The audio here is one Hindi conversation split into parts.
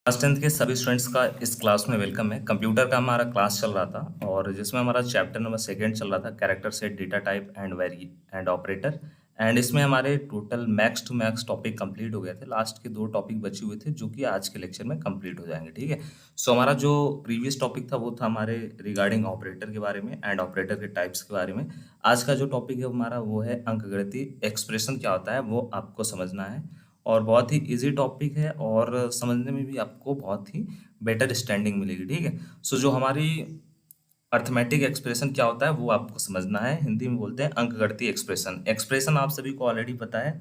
क्लास 10th के सभी स्टूडेंट्स का इस क्लास में वेलकम है। कंप्यूटर का हमारा क्लास चल रहा था और जिसमें हमारा चैप्टर नंबर सेकंड चल रहा था, character set, data type and very and operator. And इसमें हमारे total max to max topic complete हो गए थे। लास्ट के 2 टॉपिक बचे हुए थे जो कि आज के लेक्चर में कंप्लीट हो जाएंगे। ठीक है। सो हमारा जो प्रीवियस टॉपिक था वो था हमारे रिगार्डिंग ऑपरेटर के बारे में एंड ऑपरेटर के टाइप्स के बारे में। आज का जो टॉपिक है हमारा वो है अंकगणितीय एक्सप्रेशन क्या होता है, वो आपको समझना है। और बहुत ही इजी टॉपिक है और समझने में भी आपको बहुत ही बेटर स्टैंडिंग मिलेगी। ठीक है। सो जो हमारी अर्थमेटिक एक्सप्रेशन क्या होता है वो आपको समझना है। हिंदी में बोलते हैं अंकगणितीय एक्सप्रेशन। एक्सप्रेशन आप सभी को ऑलरेडी पता है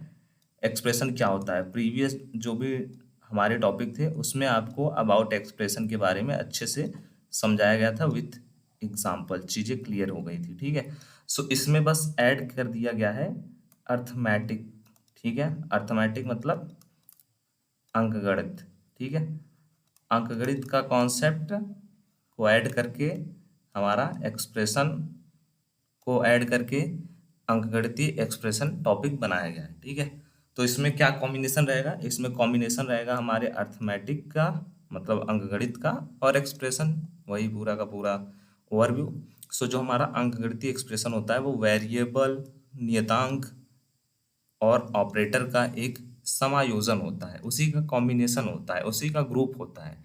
एक्सप्रेशन क्या होता है। प्रीवियस जो भी हमारे टॉपिक थे उसमें आपको अबाउट एक्सप्रेशन के बारे में अच्छे से समझाया गया था विथ एग्जाम्पल, चीज़ें क्लियर हो गई थी। ठीक है। सो इसमें बस ऐड कर दिया गया है अर्थमेटिक। ठीक है। अर्थमेटिक मतलब अंकगणित। ठीक है। अंकगणित का कॉन्सेप्ट को ऐड करके हमारा एक्सप्रेशन को ऐड करके अंकगणितीय एक्सप्रेशन टॉपिक बनाया गया है। ठीक है। तो इसमें क्या कॉम्बिनेशन रहेगा? इसमें कॉम्बिनेशन रहेगा हमारे अर्थमेटिक का मतलब अंकगणित का और एक्सप्रेशन, वही पूरा का पूरा ओवरव्यू। सो जो हमारा अंकगणितीय एक्सप्रेशन होता है वो वेरिएबल, नियतांक और ऑपरेटर का एक समायोजन होता है, उसी का कॉम्बिनेशन होता है, उसी का ग्रुप होता है।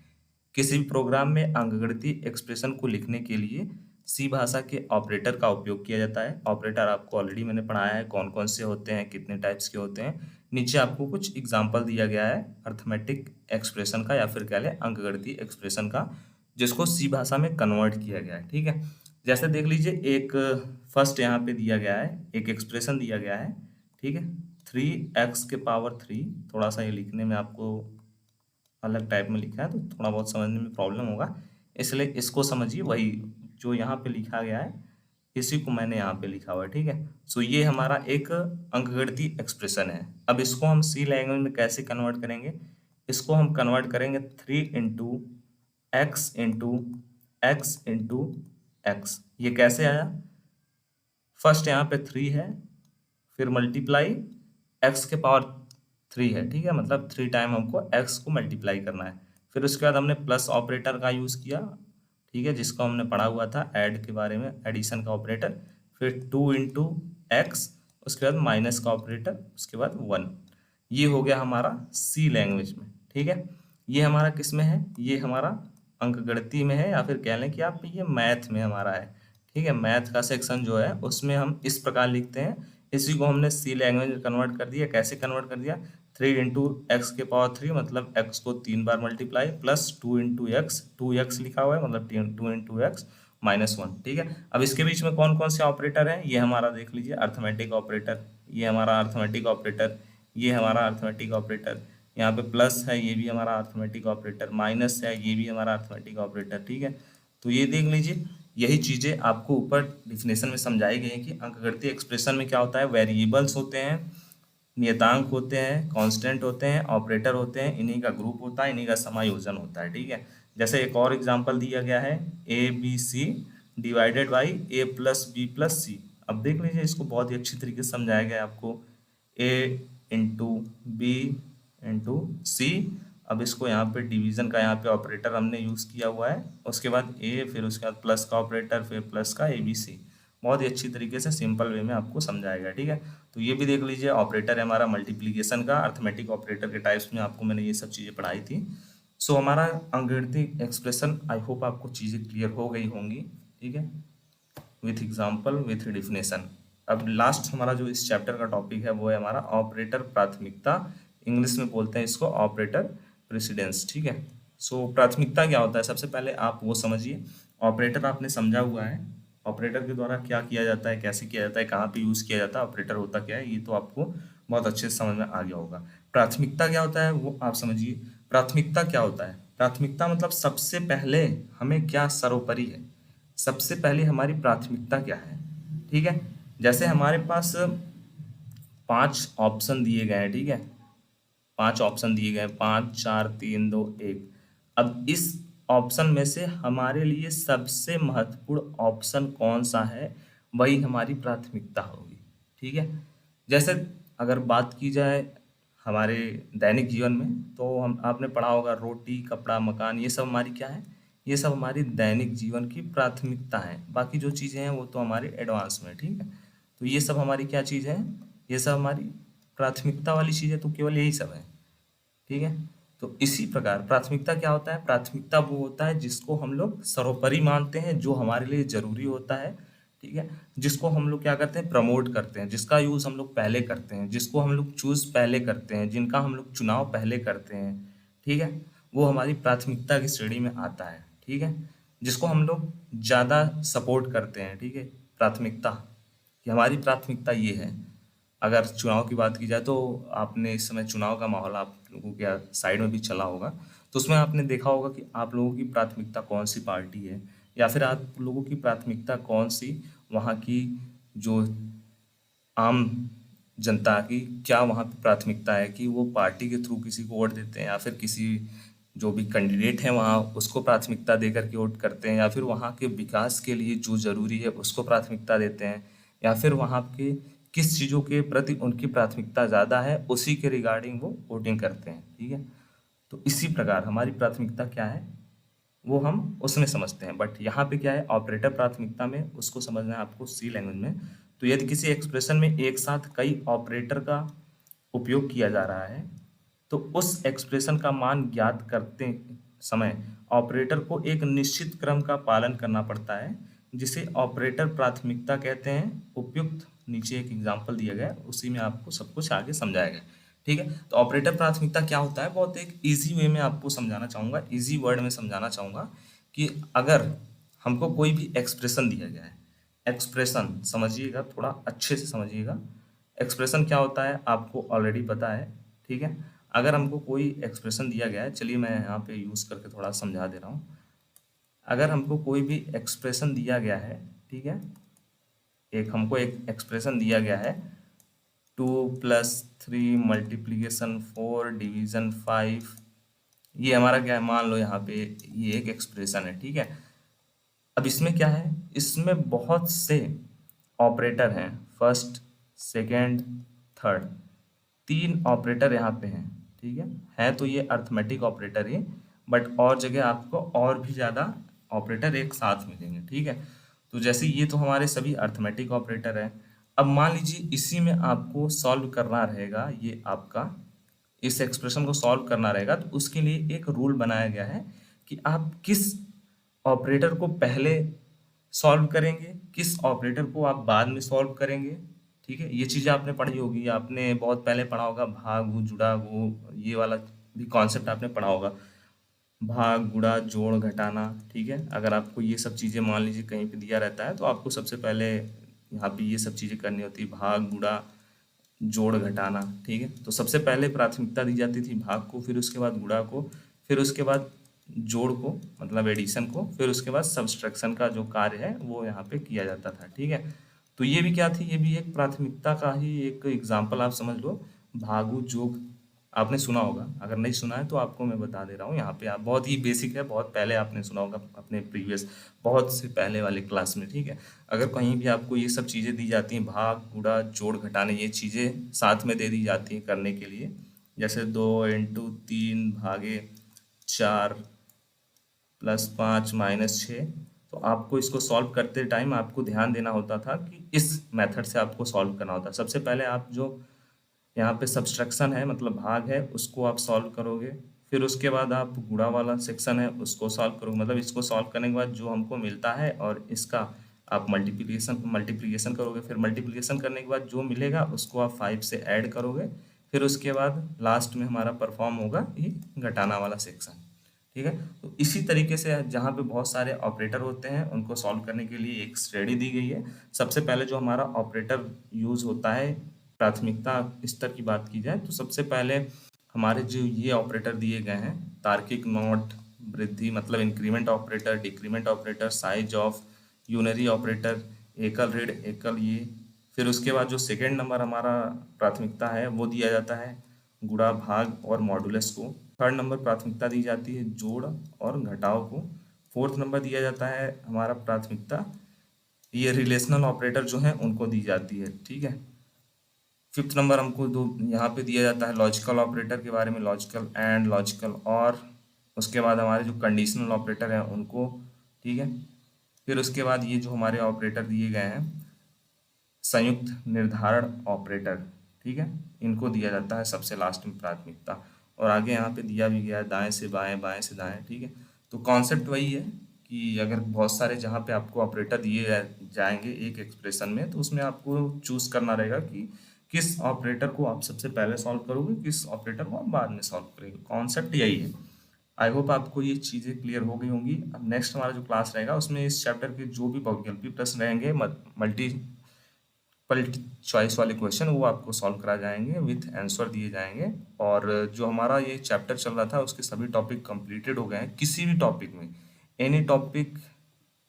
किसी भी प्रोग्राम में अंकगणितीय एक्सप्रेशन को लिखने के लिए सी भाषा के ऑपरेटर का उपयोग किया जाता है। ऑपरेटर आपको ऑलरेडी मैंने पढ़ाया है कौन कौन से होते हैं, कितने टाइप्स के होते हैं। नीचे आपको कुछ एग्जाम्पल दिया गया है अर्थमेटिक एक्सप्रेशन का या फिर कह लें अंकगणितीय एक्सप्रेशन का, जिसको सी भाषा में कन्वर्ट किया गया है। ठीक है। जैसे देख लीजिए, एक फर्स्ट यहाँ पे दिया गया है, एक एक्सप्रेशन दिया गया है। ठीक है। 3x⁻3, थोड़ा सा ये लिखने में आपको अलग टाइप में लिखा है तो थोड़ा बहुत समझने में प्रॉब्लम होगा, इसलिए इसको समझिए। वही जो यहाँ पे लिखा गया है इसी को मैंने यहाँ पे लिखा हुआ है। ठीक है। सो ये हमारा एक अंकगणितीय एक्सप्रेशन है। अब इसको हम सी लैंग्वेज में कैसे कन्वर्ट करेंगे? इसको हम कन्वर्ट करेंगे 3 × x × x × x। ये कैसे आया? फर्स्ट यहाँ पे 3 है, फिर मल्टीप्लाई x⁻3 है। ठीक है। मतलब 3 टाइम हमको x को मल्टीप्लाई करना है। फिर उसके बाद हमने प्लस ऑपरेटर का यूज़ किया। ठीक है। जिसको हमने पढ़ा हुआ था ऐड के बारे में, एडिशन का ऑपरेटर। फिर 2 × x, उसके बाद माइनस का ऑपरेटर, उसके बाद 1। ये हो गया हमारा सी लैंग्वेज में। ठीक है। ये हमारा किस में है? ये हमारा अंकगणितीय में है या फिर कह लें कि आप ये मैथ में हमारा है। ठीक है। मैथ का सेक्शन जो है उसमें हम इस प्रकार लिखते हैं। इसी को हमने सी लैंग्वेज में कन्वर्ट कर दिया। कैसे कन्वर्ट कर दिया? 3 × x⁻3 मतलब x को 3 बार मल्टीप्लाई, प्लस 2 × x, 2x लिखा हुआ है मतलब 2 × x -1। ठीक है। अब इसके बीच में कौन कौन से ऑपरेटर हैं? ये हमारा देख लीजिए अर्थमेटिक ऑपरेटर, ये हमारा अर्थमेटिक ऑपरेटर, ये हमारा अर्थमेटिक ऑपरेटर, यहाँ पे प्लस है ये भी हमारा अर्थमेटिक ऑपरेटर, माइनस है ये भी हमारा अर्थमेटिक ऑपरेटर। ठीक है। तो ये देख लीजिए, यही चीज़ें आपको ऊपर डिफिनेशन में समझाई गई हैं कि अंकगणितीय एक्सप्रेशन में क्या होता है। वेरिएबल्स होते हैं, नियतांक होते हैं, कांस्टेंट होते हैं, ऑपरेटर होते हैं, इन्हीं का ग्रुप होता है, इन्हीं का समायोजन होता है। ठीक है। जैसे एक और एग्जांपल दिया गया है ABC डिवाइडेड बाई A+B+C। अब देख लीजिए, इसको बहुत ही अच्छी तरीके से समझाया गया है आपको। A × B × C। अब इसको यहाँ पे डिवीजन का यहाँ पे ऑपरेटर हमने यूज़ किया हुआ है, उसके बाद A, फिर उसके बाद प्लस का ऑपरेटर, फिर प्लस का ABC। बहुत ही अच्छी तरीके से सिंपल वे में आपको समझाया गया। ठीक है। तो ये भी देख लीजिए, ऑपरेटर है हमारा मल्टीप्लिकेशन का। अर्थमेटिक ऑपरेटर के टाइप्स में आपको मैंने ये सब चीज़ें पढ़ाई थी। सो हमारा अंकगणितीय एक्सप्रेशन, आई होप आपको चीज़ें क्लियर हो गई होंगी। ठीक है। With example, with definition. अब लास्ट हमारा जो इस चैप्टर का टॉपिक है वो है हमारा ऑपरेटर प्राथमिकता। इंग्लिश में बोलते हैं इसको ऑपरेटर प्रेसिडेंस। ठीक है। सो प्राथमिकता क्या होता है, सबसे पहले आप वो समझिए। ऑपरेटर आपने समझा हुआ है, ऑपरेटर के द्वारा क्या किया जाता है, कैसे किया जाता है, कहाँ पे यूज़ किया जाता है, ऑपरेटर होता क्या है, ये तो आपको बहुत अच्छे से समझ में आ गया होगा। प्राथमिकता क्या होता है वो आप समझिए। प्राथमिकता क्या होता है? प्राथमिकता मतलब सबसे पहले हमें क्या सर्वोपरि है, सबसे पहले हमारी प्राथमिकता क्या है। ठीक है। जैसे हमारे पास 5 ऑप्शन दिए गए हैं। ठीक है। 5 ऑप्शन दिए गए, 5 4 3 2 1। अब इस ऑप्शन में से हमारे लिए सबसे महत्वपूर्ण ऑप्शन कौन सा है, वही हमारी प्राथमिकता होगी। ठीक है। जैसे अगर बात की जाए हमारे दैनिक जीवन में, तो हम आपने पढ़ा होगा रोटी, कपड़ा, मकान, ये सब हमारी क्या है? ये सब हमारी दैनिक जीवन की प्राथमिकता है। बाकी जो चीज़ें हैं वो तो हमारे एडवांस में, ठीक है? तो ये सब हमारी क्या चीज़ है? ये सब हमारी प्राथमिकता वाली चीज़ है, तो केवल यही सब है, ठीक है? तो इसी प्रकार प्राथमिकता क्या होता है? प्राथमिकता वो होता है जिसको हम लोग सर्वोपरि मानते हैं, जो हमारे लिए ज़रूरी होता है, ठीक है? जिसको हम लोग क्या करते हैं? प्रमोट करते हैं, जिसका यूज़ हम लोग पहले करते हैं, जिसको हम लोग चूज़ पहले करते हैं, जिनका हम लोग चुनाव पहले करते हैं, ठीक है? वो हमारी प्राथमिकता की श्रेणी में आता है, ठीक है? जिसको हम लोग ज़्यादा सपोर्ट करते हैं, ठीक है? प्राथमिकता, कि हमारी प्राथमिकता ये है। अगर चुनाव की बात की जाए तो आपने इस समय चुनाव का माहौल आप लोगों के साइड में भी चला होगा, तो उसमें आपने देखा होगा कि आप लोगों की प्राथमिकता कौन सी पार्टी है, या फिर आप लोगों की प्राथमिकता कौन सी वहाँ की जो आम जनता की क्या वहाँ पे प्राथमिकता है, कि वो पार्टी के थ्रू किसी को वोट देते हैं, या फिर किसी जो भी कैंडिडेट है वहाँ उसको प्राथमिकता देकर के वोट करते हैं, या फिर वहाँ के विकास के लिए जो जरूरी है उसको प्राथमिकता देते हैं, या फिर वहाँ के किस चीज़ों के प्रति उनकी प्राथमिकता ज़्यादा है उसी के रिगार्डिंग वो वोटिंग करते हैं, ठीक है? तो इसी प्रकार हमारी प्राथमिकता क्या है वो हम उसमें समझते हैं, बट यहाँ पे क्या है? ऑपरेटर प्राथमिकता में उसको समझना है आपको सी लैंग्वेज में। तो यदि किसी एक्सप्रेशन में एक साथ कई ऑपरेटर का उपयोग किया जा रहा है, तो उस एक्सप्रेशन का मान ज्ञात करते समय ऑपरेटर को एक निश्चित क्रम का पालन करना पड़ता है, जिसे ऑपरेटर प्राथमिकता कहते हैं। उपयुक्त नीचे एक एग्जांपल दिया गया है, उसी में आपको सब कुछ आगे समझाया गया है, ठीक है? तो ऑपरेटर प्राथमिकता क्या होता है? बहुत एक इजी वे में आपको समझाना चाहूँगा, इजी वर्ड में समझाना चाहूँगा, कि अगर हमको कोई भी एक्सप्रेशन दिया गया है, एक्सप्रेशन समझिएगा, थोड़ा अच्छे से समझिएगा। एक्सप्रेशन क्या होता है आपको ऑलरेडी पता है, ठीक है? अगर हमको कोई एक्सप्रेशन दिया गया है, चलिए मैं यहाँ पे यूज़ करके थोड़ा समझा दे रहा हूँ। अगर हमको कोई भी एक्सप्रेशन दिया गया है, ठीक है? हमको एक एक्सप्रेशन दिया गया है, 2+3 मल्टीप्लीकेशन 4 डिवीजन 5, ये हमारा क्या है? मान लो यहाँ पे ये एक एक्सप्रेशन है, ठीक है? अब इसमें क्या है? इसमें बहुत से ऑपरेटर हैं, फर्स्ट, सेकंड, थर्ड, 3 ऑपरेटर यहाँ पे हैं, ठीक है तो ये अर्थमेटिक ऑपरेटर ही, बट और जगह आपको और भी ज़्यादा ऑपरेटर एक साथ मिलेंगे, ठीक है? तो जैसे ये तो हमारे सभी अर्थमेटिक ऑपरेटर हैं। अब मान लीजिए इसी में आपको सॉल्व करना रहेगा, ये आपका इस एक्सप्रेशन को सॉल्व करना रहेगा, तो उसके लिए एक रूल बनाया गया है कि आप किस ऑपरेटर को पहले सॉल्व करेंगे, किस ऑपरेटर को आप बाद में सॉल्व करेंगे, ठीक है? ये चीज़ें आपने पढ़ी होगी, आपने बहुत पहले पढ़ा होगा, भाग जुड़ा वो ये वाला भी कॉन्सेप्ट आपने पढ़ा होगा, भाग गुणा जोड़ घटाना, ठीक है? अगर आपको ये सब चीज़ें मान लीजिए कहीं पे दिया रहता है, तो आपको सबसे पहले यहाँ पे ये सब चीज़ें करनी होती है, भाग गुणा जोड़ घटाना, ठीक है? तो सबसे पहले प्राथमिकता दी जाती थी भाग को, फिर उसके बाद गुणा को, फिर उसके बाद जोड़ को, मतलब एडिशन को, फिर उसके बाद सब्सट्रैक्शन का जो कार्य है वो यहाँ पे किया जाता था, ठीक है? तो ये भी क्या थी? ये भी एक प्राथमिकता का ही एक एग्जाम्पल आप समझ लो। भागु जोग आपने सुना होगा, अगर नहीं सुना है तो आपको मैं बता दे रहा हूँ यहाँ पे। आप बहुत ही बेसिक है, बहुत पहले आपने सुना होगा अपने प्रीवियस, बहुत से पहले वाले क्लास में, ठीक है? अगर कहीं भी आपको ये सब चीज़ें दी जाती हैं, भाग गुणा जोड़ घटाने, ये चीज़ें साथ में दे दी जाती हैं करने के लिए, जैसे 2 × 3 = 4 +5 - 6, तो आपको इसको सॉल्व करते टाइम आपको ध्यान देना होता था कि इस मेथड से आपको सॉल्व करना होता है। सबसे पहले आप जो यहाँ पे सब्सट्रैक्शन है, मतलब भाग है, उसको आप सॉल्व करोगे, फिर उसके बाद आप गुणा वाला सेक्शन है उसको सॉल्व करोगे, मतलब इसको सॉल्व करने के बाद जो हमको मिलता है और इसका आप मल्टीप्लिकेशन मल्टीप्लिकेशन करोगे, फिर मल्टीप्लिकेशन करने के बाद जो मिलेगा उसको आप 5 से ऐड करोगे, फिर उसके बाद लास्ट में हमारा परफॉर्म होगा ये घटाना वाला सेक्शन, ठीक है? तो इसी तरीके से जहाँ पे बहुत सारे ऑपरेटर होते हैं उनको सॉल्व करने के लिए एक श्रेणी दी गई है। सबसे पहले जो हमारा ऑपरेटर यूज होता है, प्राथमिकता स्तर की बात की जाए, तो सबसे पहले हमारे जो ये ऑपरेटर दिए गए हैं, तार्किक, नॉट, वृद्धि मतलब increment operator, decrement operator, size of, unary operator, एकल ऋण, एकल ये, फिर उसके बाद जो सेकेंड नंबर हमारा प्राथमिकता है वो दिया जाता है गुणा भाग और मॉडुलस को। थर्ड नंबर प्राथमिकता दी जाती है जोड़ और घटाव को। फोर्थ नंबर दिया जाता है हमारा प्राथमिकता, ये रिलेशनल ऑपरेटर जो हैं उनको दी जाती है, ठीक है? फिफ्थ नंबर हमको दो यहाँ पे दिया जाता है लॉजिकल ऑपरेटर के बारे में, लॉजिकल एंड लॉजिकल, और उसके बाद हमारे जो कंडीशनल ऑपरेटर हैं उनको, ठीक है। फिर उसके बाद ये जो हमारे ऑपरेटर दिए गए हैं संयुक्त निर्धारण ऑपरेटर, ठीक है, इनको दिया जाता है सबसे लास्ट में प्राथमिकता। और आगे यहाँ पे दिया भी गया है दाएं से बाएं, बाएं से दाएं, ठीक है। तो कॉन्सेप्ट वही है कि अगर बहुत सारे जहाँ पे आपको ऑपरेटर दिए जाएंगे एक एक्सप्रेशन में, तो उसमें आपको चूज करना रहेगा कि किस ऑपरेटर को आप सबसे पहले सॉल्व करोगे, किस ऑपरेटर को आप बाद में सॉल्व करोगे। कॉन्सेप्ट यही है। आई होप आपको ये चीज़ें क्लियर हो गई होंगी। अब नेक्स्ट हमारा जो क्लास रहेगा उसमें इस चैप्टर के जो भी बहुविकल्पी प्रश्न रहेंगे, मल्टीपल चॉइस वाले क्वेश्चन, वो आपको सॉल्व करा जाएंगे, विथ आंसर दिए जाएंगे। और जो हमारा ये चैप्टर चल रहा था उसके सभी टॉपिक कंप्लीटेड हो गए हैं। किसी भी टॉपिक में, एनी टॉपिक,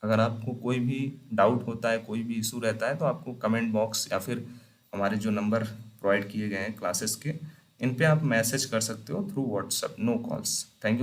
अगर आपको कोई भी डाउट होता है, कोई भी इशू रहता है, तो आपको कमेंट बॉक्स या फिर हमारे जो नंबर प्रोवाइड किए गए हैं क्लासेस के, इन पे आप मैसेज कर सकते हो through WhatsApp, no calls. Thank you.